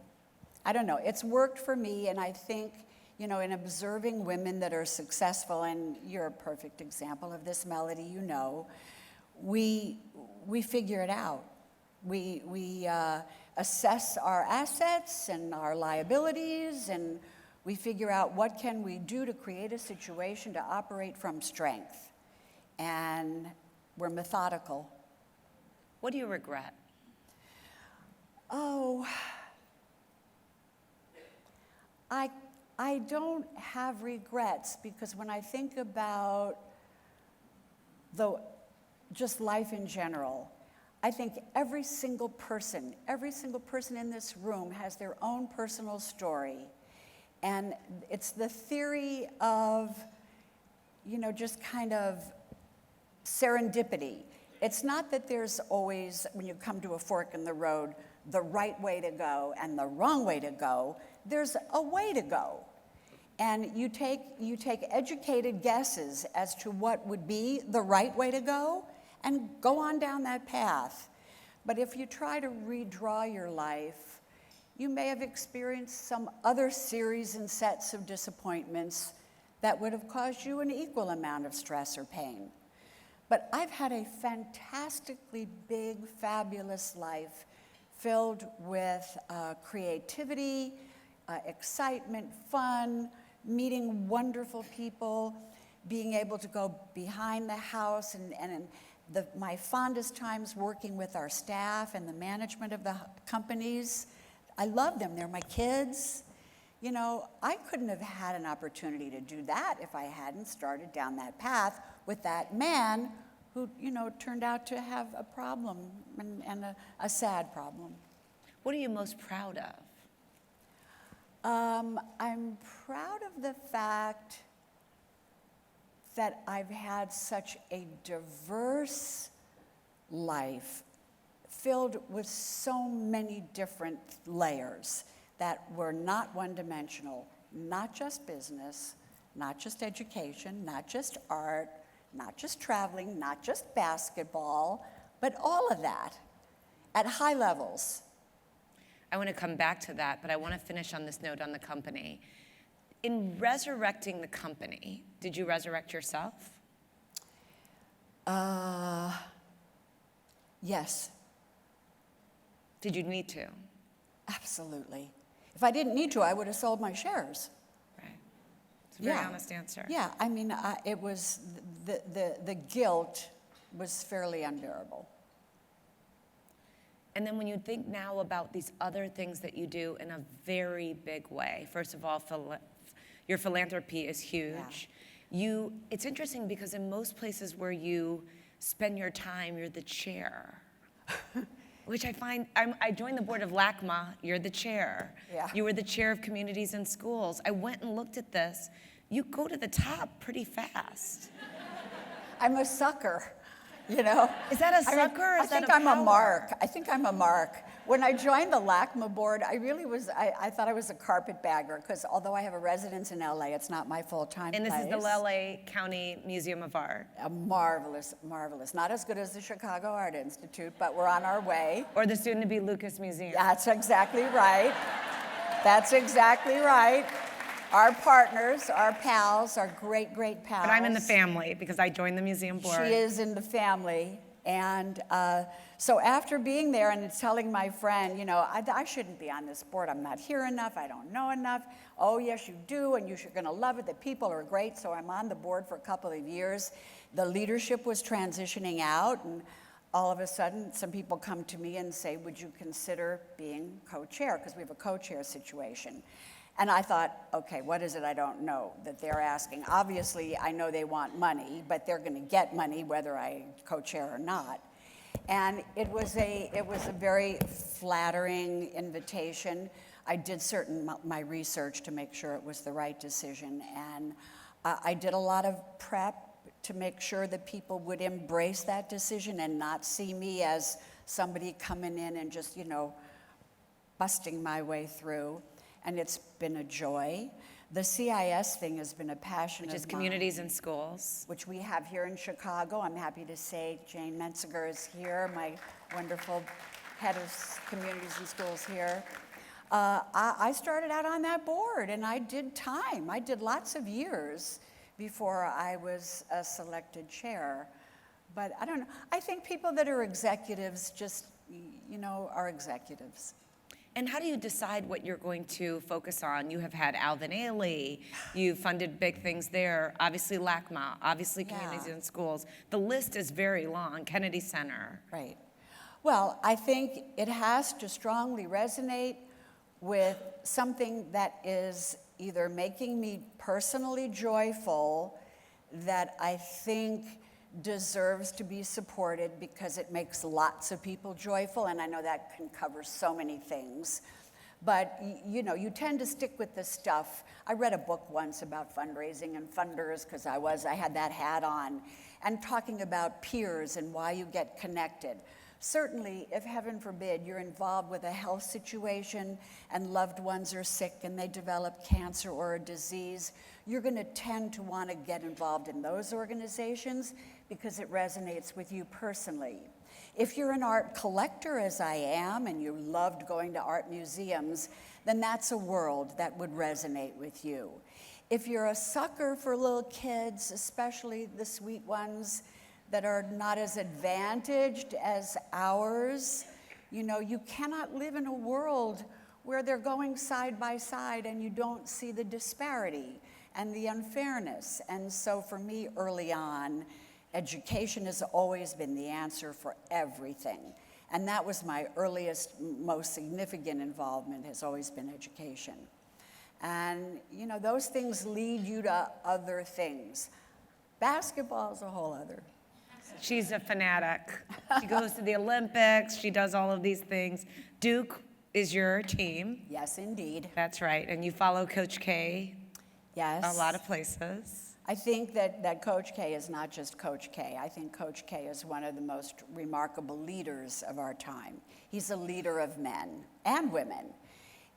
Speaker 3: I don't know. It's worked for me, and I think, in observing women that are successful, and you're a perfect example of this, Mellody, we figure it out. We assess our assets and our liabilities, and we figure out what can we do to create a situation to operate from strength. And we're methodical.
Speaker 2: What do you regret?
Speaker 3: Oh, I don't have regrets, because when I think about just life in general, I think every single person in this room has their own personal story. And it's the theory of, just kind of serendipity. It's not that there's always, when you come to a fork in the road, the right way to go and the wrong way to go. There's a way to go. And you take educated guesses as to what would be the right way to go and go on down that path. But if you try to redraw your life, you may have experienced some other series and sets of disappointments that would have caused you an equal amount of stress or pain. But I've had a fantastically big, fabulous life filled with creativity, excitement, fun, meeting wonderful people, being able to go behind the house and my fondest times working with our staff and the management of the companies. I love them. They're my kids. I couldn't have had an opportunity to do that if I hadn't started down that path with that man who, turned out to have a problem and a sad problem.
Speaker 2: What are you most proud of?
Speaker 3: I'm proud of the fact that I've had such a diverse life filled with so many different layers that were not one-dimensional, not just business, not just education, not just art, not just traveling, not just basketball, but all of that at high levels.
Speaker 2: I want to come back to that, but I want to finish on this note on the company. In resurrecting the company, did you resurrect yourself?
Speaker 3: Yes,
Speaker 2: Did you need to?
Speaker 3: absolutely. If I didn't need to, I would have sold my shares.
Speaker 2: Right. It's a very
Speaker 3: Yeah.
Speaker 2: honest answer.
Speaker 3: Yeah, I mean, it was, the guilt was fairly unbearable.
Speaker 2: And then when you think now about these other things that you do in a very big way, first of all, your philanthropy is huge. It's interesting because in most places where you spend your time, you're the chair. Which I find, I joined the board of LACMA, you're the chair.
Speaker 3: Yeah.
Speaker 2: You were the chair of communities and schools. I went and looked at this. You go to the top pretty fast.
Speaker 3: I'm a sucker, you know?
Speaker 2: Is that a sucker or is that a
Speaker 3: I think I'm a
Speaker 2: power?
Speaker 3: mark. I think I'm a mark. When I joined the LACMA board, I really was, I thought I was a carpetbagger, because although I have a residence in LA, it's not my full-time
Speaker 2: And
Speaker 3: place.
Speaker 2: this is the LA County Museum of Art.
Speaker 3: Marvelous, marvelous. Not as good as the Chicago Art Institute, but we're on our way.
Speaker 2: Or the soon-to-be Lucas Museum.
Speaker 3: That's exactly right. That's exactly right. Our partners, our pals, our great, great pals.
Speaker 2: But I'm in the family because I joined the museum board.
Speaker 3: She is in the family. And so after being there and telling my friend, you know, I shouldn't be on this board. I'm not here enough. I don't know enough. Oh, yes, you do, and you're going to love it. The people are great. So I'm on the board for a couple of years. The leadership was transitioning out, and all of a sudden, some people come to me and say, would you consider being co-chair? Because we have a co-chair situation. And I thought, okay, what is it I don't know that they're asking? Obviously, I know they want money, but they're going to get money whether I co-chair or not. And it was a very flattering invitation. I did my research to make sure it was the right decision, and I did a lot of prep to make sure that people would embrace that decision and not see me as somebody coming in and just, you know, busting my way through. And it's been a joy. The CIS thing has been a passion of mine.
Speaker 2: Which is communities and schools.
Speaker 3: Which we have here in Chicago. I'm happy to say Jane Menziger is here, my wonderful head of communities and schools here. I started out on that board, and I did time. I did lots of years before I was a selected chair. But I don't know. I think people that are executives just, you know, are executives.
Speaker 2: And how do you decide what you're going to focus on? You have had Alvin Ailey, you've funded big things there, obviously LACMA, obviously communities and schools. The list is very long, Kennedy Center.
Speaker 3: Right. Well, I think it has to strongly resonate with something that is either making me personally joyful, that I think deserves to be supported because it makes lots of people joyful, and I know that can cover so many things. But you know, you tend to stick with the stuff. I read a book once about fundraising and funders because I had that hat on, and talking about peers and why you get connected. Certainly, if heaven forbid you're involved with a health situation and loved ones are sick and they develop cancer or a disease, you're going to tend to want to get involved in those organizations because it resonates with you personally. If you're an art collector, as I am, and you loved going to art museums, then that's a world that would resonate with you. If you're a sucker for little kids, especially the sweet ones that are not as advantaged as ours, you know, you cannot live in a world where they're going side by side and you don't see the disparity and the unfairness. And so for me, early on, education has always been the answer for everything. And that was my earliest, most significant involvement, has always been education. And, you know, those things lead you to other things. Basketball is a whole other.
Speaker 2: She's a fanatic. She goes to the Olympics, she does all of these things. Duke is your team.
Speaker 3: Yes, indeed.
Speaker 2: That's right, and you follow Coach K
Speaker 3: Yes.
Speaker 2: a lot of places.
Speaker 3: I think that Coach K is not just Coach K. I think Coach K is one of the most remarkable leaders of our time. He's a leader of men and women.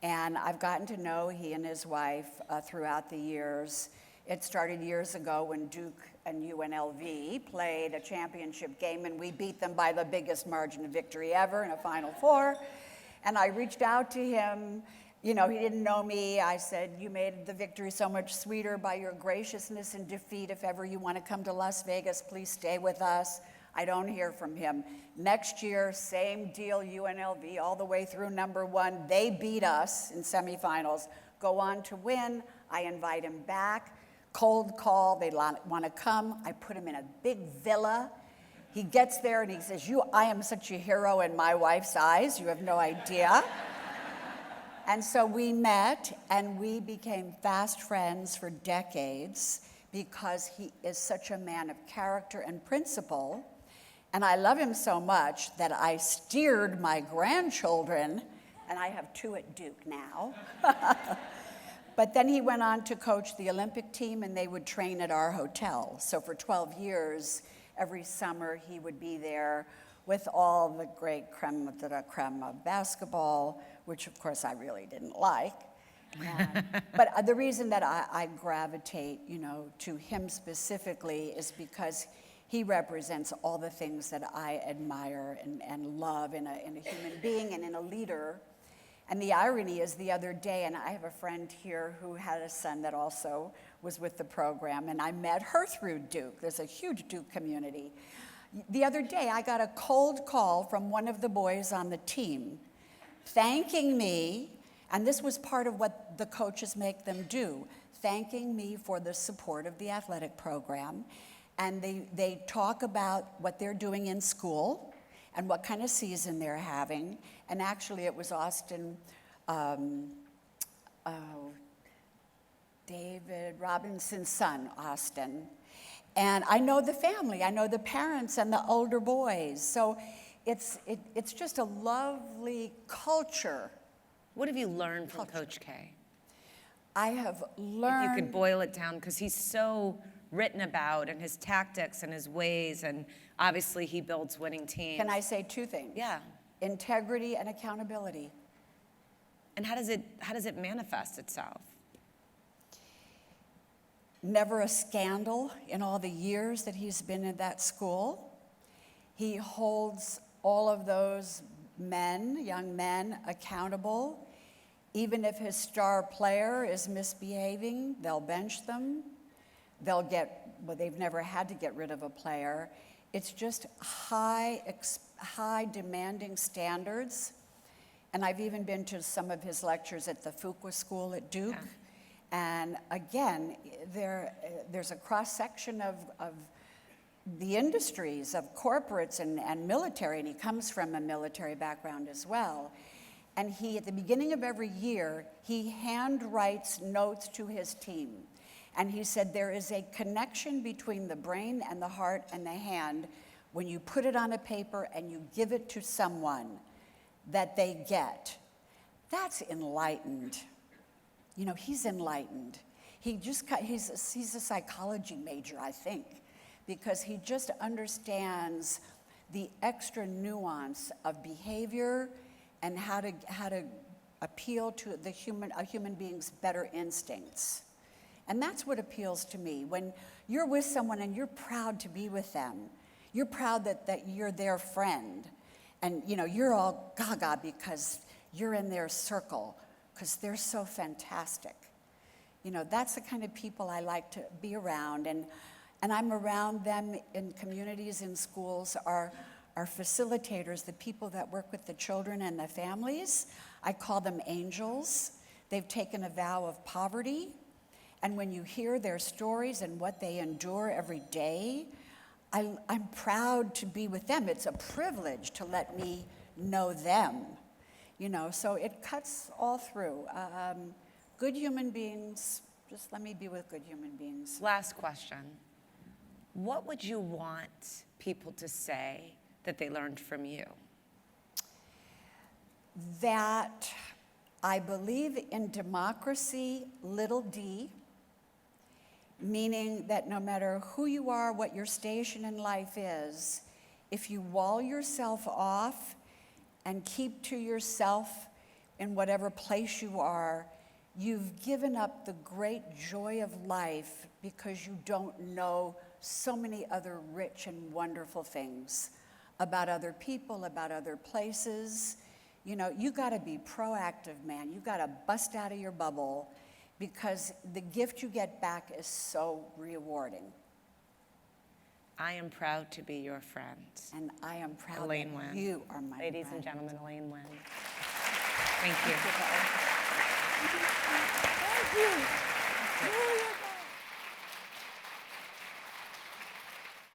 Speaker 3: And I've gotten to know he and his wife throughout the years. It started years ago when Duke and UNLV played a championship game, and we beat them by the biggest margin of victory ever in a Final Four. And I reached out to him. You know, he didn't know me. I said, you made the victory so much sweeter by your graciousness in defeat. If ever you want to come to Las Vegas, please stay with us. I don't hear from him. Next year, same deal, UNLV, all the way through number one. They beat us in semifinals, go on to win. I invite him back. Cold call, they want to come. I put him in a big villa. He gets there and he says, I am such a hero in my wife's eyes. You have no idea. And so we met and we became fast friends for decades because he is such a man of character and principle. And I love him so much that I steered my grandchildren, and I have 2 at Duke now. But then he went on to coach the Olympic team, and they would train at our hotel. So for 12 years, every summer he would be there with all the great creme de la creme of basketball, which of course I really didn't like. But the reason that I gravitate, to him specifically is because he represents all the things that I admire and love in a human being and in a leader. And the irony is the other day, and I have a friend here who had a son that also was with the program, and I met her through Duke. There's a huge Duke community. The other day, I got a cold call from one of the boys on the team thanking me, and this was part of what the coaches make them do, thanking me for the support of the athletic program. And they talk about what they're doing in school and what kind of season they're having. And actually, it was David Robinson's son, Austin. And I know the family. I know the parents and the older boys. So it's just a lovely culture.
Speaker 2: What have you learned from Coach K?
Speaker 3: I have learned...
Speaker 2: If you could boil it down, because he's so written about, and his tactics and his ways, and obviously he builds winning teams.
Speaker 3: Can I say 2 things?
Speaker 2: Yeah.
Speaker 3: Integrity and accountability.
Speaker 2: And how does it manifest itself?
Speaker 3: Never a scandal in all the years that he's been in that school. He holds all of those young men, accountable. Even if his star player is misbehaving, they'll bench them. They've never had to get rid of a player. It's just high demanding standards. And I've even been to some of his lectures at the Fuqua School at Duke. Yeah. And again, there's a cross-section of the industries, of corporates and military, and he comes from a military background as well. And at the beginning of every year, he handwrites notes to his team. And he said there is a connection between the brain and the heart and the hand when you put it on a paper and you give it to someone that they get. That's enlightened. He's enlightened. He's a psychology major, I think, because he just understands the extra nuance of behavior and how to appeal to a human being's better instincts. And that's what appeals to me. When you're with someone and you're proud to be with them, you're proud that you're their friend, and you're all gaga because you're in their circle, because they're so fantastic. That's the kind of people I like to be around, and I'm around them in communities, in schools. Our facilitators, the people that work with the children and the families, I call them angels. They've taken a vow of poverty. And when you hear their stories and what they endure every day, I'm proud to be with them. It's a privilege to let me know them. So it cuts all through. Good human beings, just let me be with good human beings.
Speaker 2: Last question. What would you want people to say that they learned from you?
Speaker 3: That I believe in democracy, little d, meaning that no matter who you are, what your station in life is, if you wall yourself off and keep to yourself in whatever place you are, you've given up the great joy of life because you don't know so many other rich and wonderful things about other people, about other places. You know, you gotta be proactive, man. You gotta bust out of your bubble because the gift you get back is so rewarding.
Speaker 2: I am proud to be your friend.
Speaker 3: And I am proud
Speaker 2: Elaine
Speaker 3: that
Speaker 2: Wynn.
Speaker 3: you are my
Speaker 2: Ladies
Speaker 3: friend.
Speaker 2: and gentlemen, Elaine Wynn. Thank you.
Speaker 3: Thank you.